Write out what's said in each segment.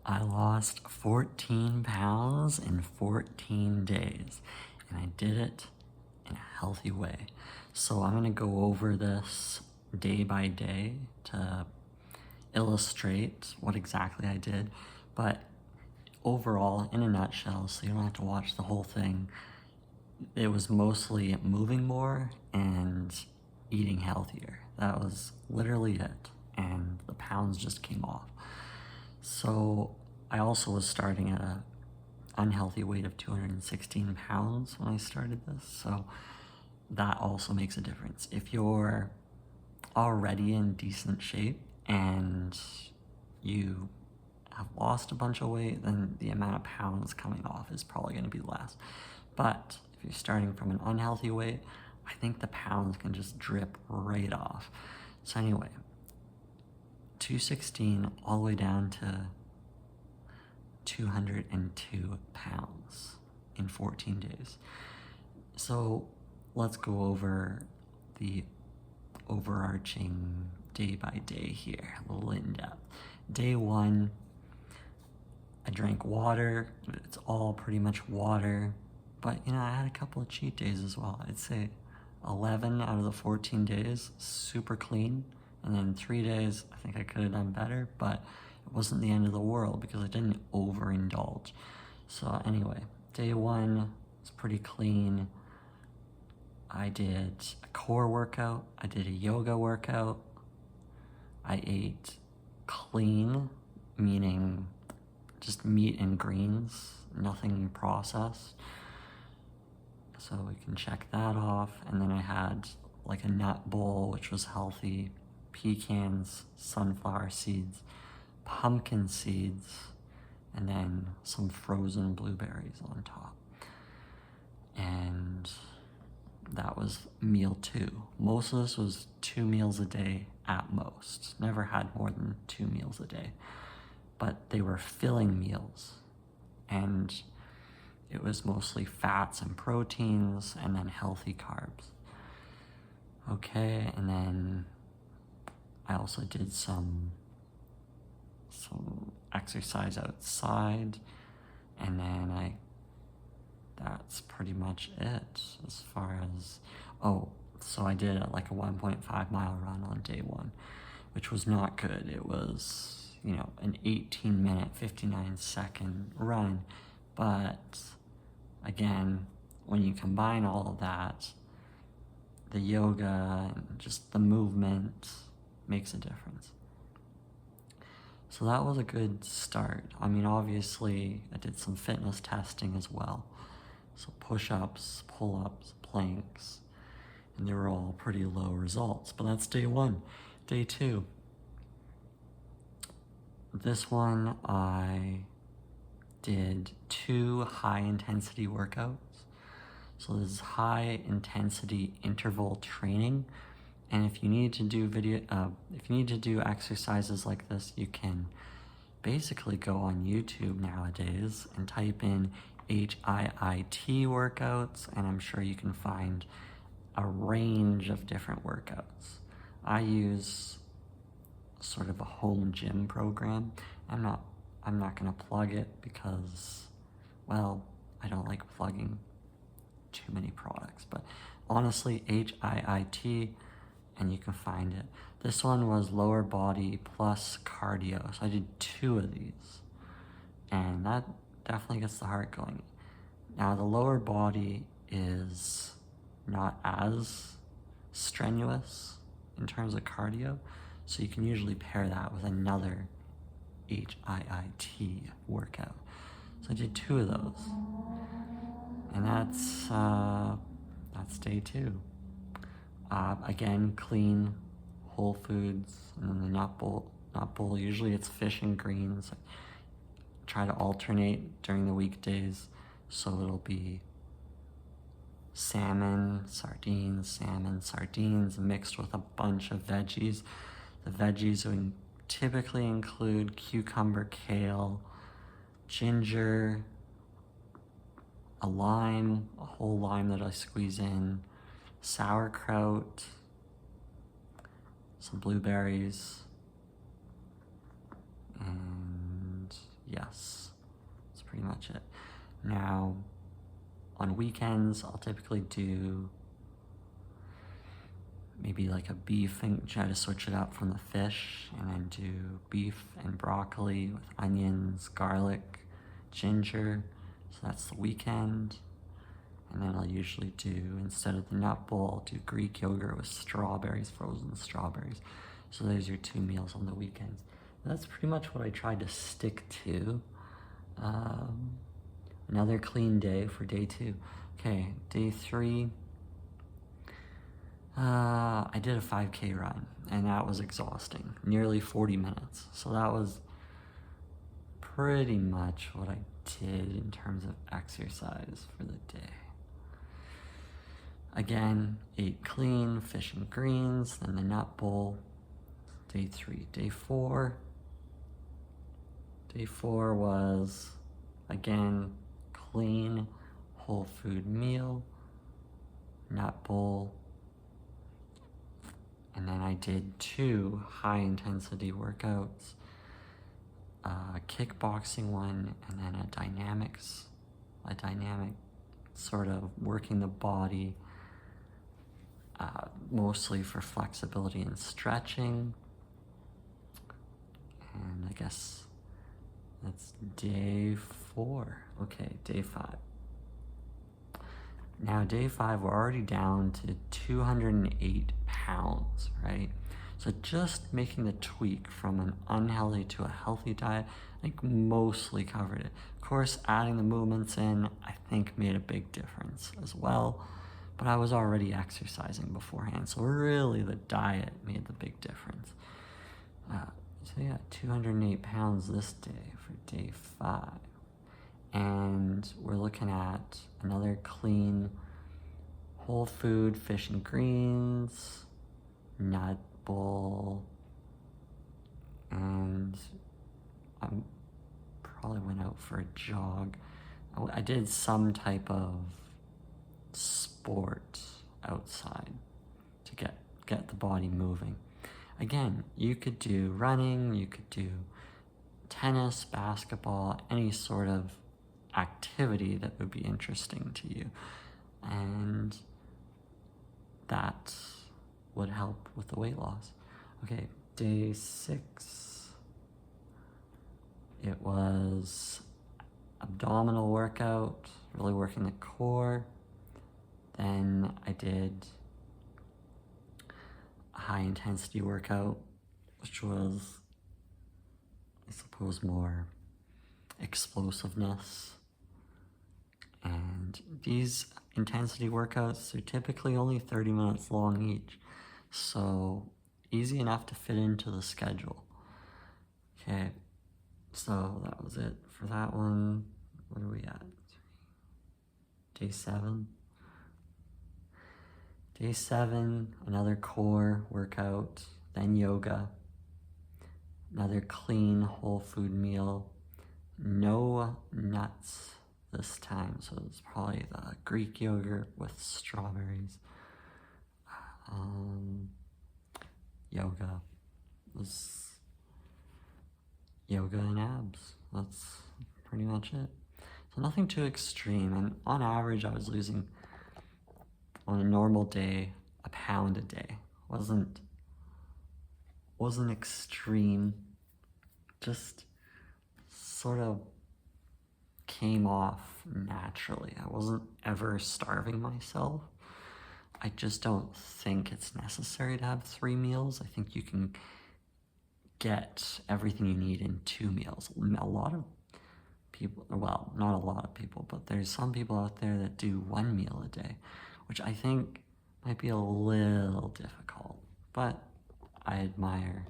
I lost 14 pounds in 14 days, and I did it in a healthy way. So I'm gonna go over this day by day to illustrate what exactly I did, but overall, in a nutshell, so you don't have to watch the whole thing, it was mostly moving more and eating healthier. That was literally it, and the pounds just came off. So I also was starting at an unhealthy weight of 216 pounds when I started this, so that also makes a difference. If you're already in decent shape and you have lost a bunch of weight, then the amount of pounds coming off is probably going to be less. But if you're starting from an unhealthy weight, I think the pounds can just drip right off. So anyway, 216 all the way down to 202 pounds in 14 days. So let's go over the overarching day by day here, a little in depth. Day one, I drank water. It's all pretty much water, but you know, I had a couple of cheat days as well. I'd say 11 out of the 14 days, super clean. And then 3 days, I think I could have done better, but it wasn't the end of the world because I didn't overindulge. So anyway, day one was pretty clean. I did a core workout. I did a yoga workout. I ate clean, meaning just meat and greens, nothing processed. So we can check that off. And then I had like a nut bowl, which was healthy, pecans, sunflower seeds, pumpkin seeds, and then some frozen blueberries on top. And that was meal two. Most of this was 2 meals a day at most. Never had more than 2 meals a day. But they were filling meals. And it was mostly fats and proteins and then healthy carbs. Okay, and then I also did some exercise outside, and then that's pretty much it as far as, so I did like a 1.5 mile run on day one, which was not good. It was, you know, an 18-minute, 59-second run, but again, when you combine all of that, the yoga and just the movement makes a difference. So that was a good start. I mean, obviously, I did some fitness testing as well. So push-ups, pull-ups, planks, and they were all pretty low results. But that's day one. Day two. This one, I did 2 high-intensity workouts. So this is high-intensity interval training. And if you need to do exercises like this, you can basically go on YouTube nowadays and type in HIIT workouts, and I'm sure you can find a range of different workouts. I use sort of a home gym program. I'm not gonna plug it because, well, I don't like plugging too many products, but honestly, HIIT, and you can find it. This one was lower body plus cardio, so I did 2 of these, and that definitely gets the heart going. Now the lower body is not as strenuous in terms of cardio, so you can usually pair that with another HIIT workout. So I did 2 of those, and that's day 2. Again, clean, whole foods, and then the nut bowl. Usually it's fish and greens. I try to alternate during the weekdays, so it'll be salmon, sardines, mixed with a bunch of veggies. The veggies would typically include cucumber, kale, ginger, a lime, a whole lime that I squeeze in, sauerkraut, some blueberries, and Yes, that's pretty much it. Now, on weekends, I'll typically do maybe like a beef and try to switch it up from the fish, and then do beef and broccoli with onions, garlic, ginger. So that's the weekend. And then I'll usually do, instead of the nut bowl, I'll do Greek yogurt with strawberries, frozen strawberries. So there's your 2 meals on the weekends. That's pretty much what I tried to stick to. Another clean day for day 2. Okay, day 3. I did a 5K run, and that was exhausting. Nearly 40 minutes. So that was pretty much what I did in terms of exercise for the day. Again, ate clean, fish and greens, then the nut bowl. Day 3. Day 4. Day 4 was, again, clean, whole food meal, nut bowl. And then I did 2 high intensity workouts, a kickboxing one, and then a dynamic sort of working the body, mostly for flexibility and stretching. And I guess that's day 4. Okay, day 5. Now day 5, we're already down to 208 pounds, right? So just making the tweak from an unhealthy to a healthy diet, I think mostly covered it. Of course, adding the movements in, I think made a big difference as well, but I was already exercising beforehand, so really the diet made the big difference. So yeah, 208 pounds this day for day 5. And we're looking at another clean, whole food, fish and greens, nut bowl, and I probably went out for a jog. I did some type of sport outside to get the body moving. Again, you could do running, you could do tennis, basketball, any sort of activity that would be interesting to you, and that would help with the weight loss. Okay, day 6, it was abdominal workout, really working the core. Then I did a high intensity workout, which was, I suppose, more explosiveness. And these intensity workouts are typically only 30 minutes long each, so easy enough to fit into the schedule. Okay, so that was it for that one. What are we at? Day 7. Day 7, another core workout, then yoga, another clean whole food meal, no nuts this time, so it's probably the Greek yogurt with strawberries. Yoga was yoga and abs. That's pretty much it. So nothing too extreme, and on average I was losing, on a normal day, a pound a day. Wasn't extreme, just sort of came off naturally. I wasn't ever starving myself. I just don't think it's necessary to have 3 meals. I think you can get everything you need in 2 meals. A lot of people, well, not a lot of people, but there's some people out there that do 1 meal a day, which I think might be a little difficult, but I admire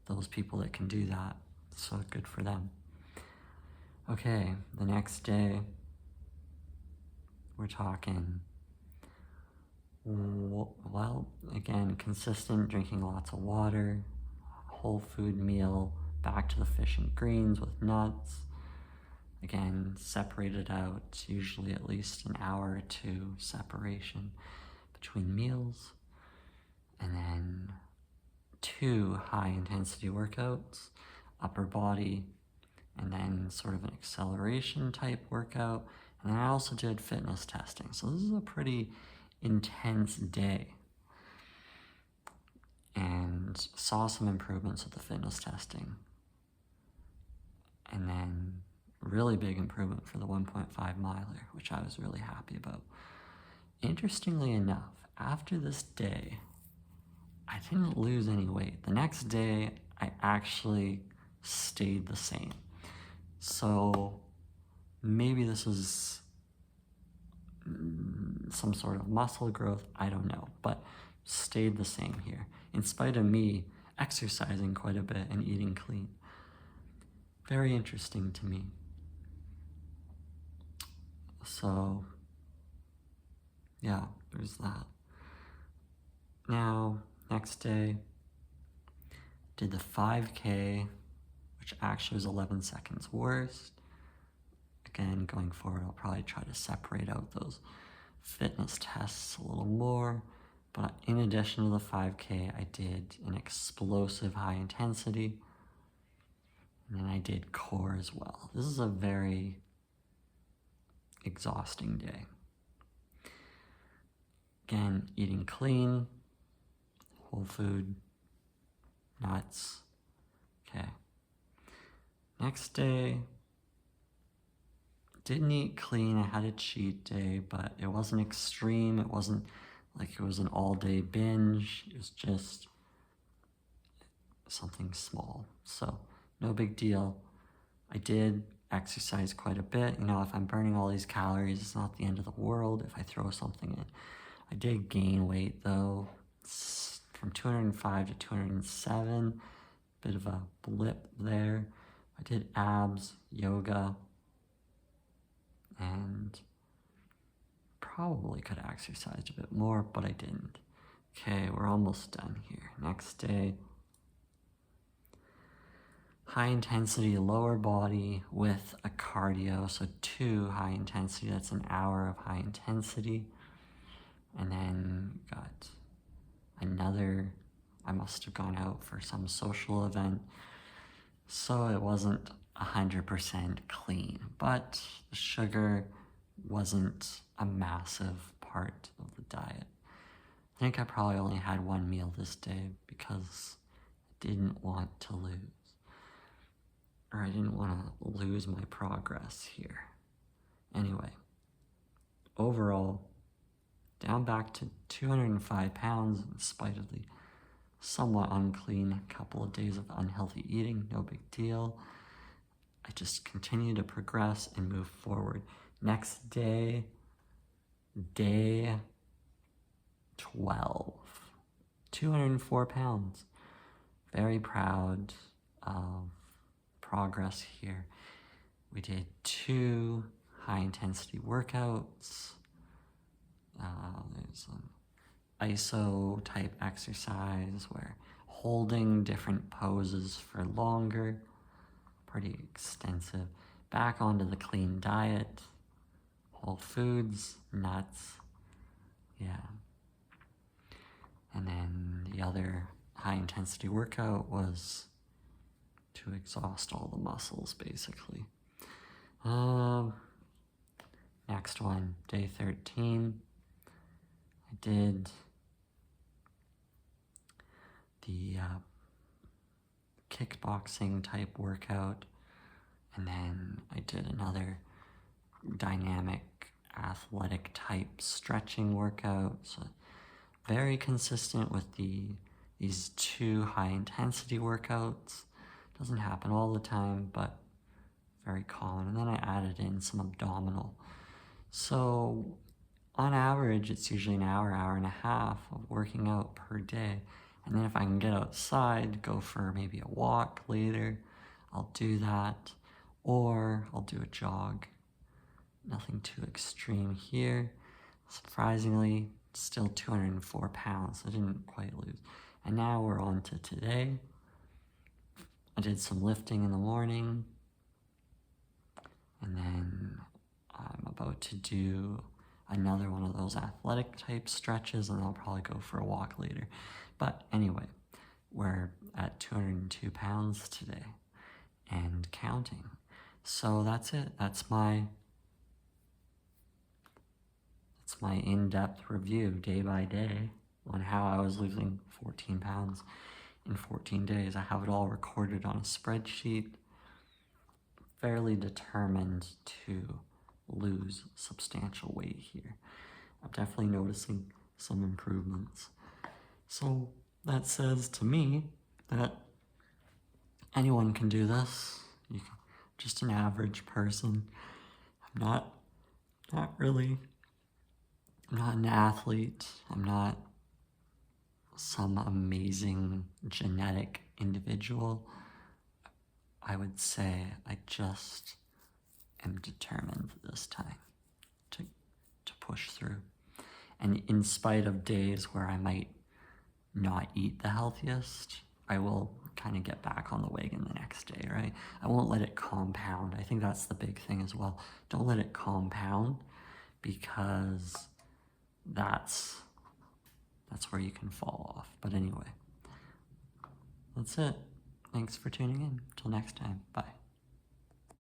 those people that can do that, so good for them. Okay, the next day, we're talking, well, again, consistent, drinking lots of water, whole food meal, back to the fish and greens with nuts. Again, separated out, usually at least an hour or 2 separation between meals. And then 2 high intensity workouts, upper body and then sort of an acceleration type workout. And then I also did fitness testing. So this is a pretty intense day. And saw some improvements with the fitness testing. And then really big improvement for the 1.5 miler, which I was really happy about. Interestingly enough, after this day, I didn't lose any weight. The next day, I actually stayed the same. So maybe this is some sort of muscle growth, I don't know, but stayed the same here, in spite of me exercising quite a bit and eating clean. Very interesting to me. So, yeah, there's that. Now, next day, did the 5K, which actually was 11 seconds worse. Again, going forward, I'll probably try to separate out those fitness tests a little more. But in addition to the 5K, I did an explosive high intensity. And then I did core as well. This is a very exhausting day. Again, eating clean, whole food, nuts. Okay. Next day, didn't eat clean. I had a cheat day, but it wasn't extreme. It wasn't like it was an all-day binge. It was just something small. So no big deal. I did exercise quite a bit. You know, if I'm burning all these calories, it's not the end of the world if I throw something in. I did gain weight though, from 205 to 207. Bit of a blip there. I did abs, yoga, and probably could have exercised a bit more, but I didn't. Okay, we're almost done here. Next day, high intensity lower body with a cardio, so 2 high intensity, that's an hour of high intensity. And then got another, I must have gone out for some social event, so it wasn't 100% clean, but the sugar wasn't a massive part of the diet. I think I probably only had 1 meal this day because I didn't want to lose. Or I didn't want to lose my progress here. Anyway, overall, down back to 205 pounds in spite of the somewhat unclean couple of days of unhealthy eating, no big deal. I just continue to progress and move forward. Next day, day 12, 204 pounds. Very proud of progress here. We did 2 high intensity workouts. There's an ISO type exercise where holding different poses for longer, pretty extensive. Back onto the clean diet, whole foods, nuts, yeah. And then the other high intensity workout was to exhaust all the muscles, basically. Next one, day 13. I did the kickboxing type workout, and then I did another dynamic athletic type stretching workout. So very consistent with these 2 high intensity workouts. Doesn't happen all the time, but very common. And then I added in some abdominal. So on average, it's usually an hour, hour and a half of working out per day. And then if I can get outside, go for maybe a walk later, I'll do that. Or I'll do a jog. Nothing too extreme here. Surprisingly, still 204 pounds. I didn't quite lose. And now we're on to today. I did some lifting in the morning. And then I'm about to do another one of those athletic type stretches, and I'll probably go for a walk later. But anyway, we're at 202 pounds today and counting. So that's it. That's my in-depth review day by day on how I was losing 14 pounds in 14 days. I have it all recorded on a spreadsheet. Fairly determined to lose substantial weight here. I'm definitely noticing some improvements. So that says to me that anyone can do this. You can, just an average person. I'm not an athlete. I'm not some amazing genetic individual. I would say I just am determined this time to push through. And in spite of days where I might not eat the healthiest, I will kind of get back on the wagon the next day, right? I won't let it compound. I think that's the big thing as well. Don't let it compound, because that's where you can fall off. But anyway, that's it. Thanks for tuning in. Till next time. Bye.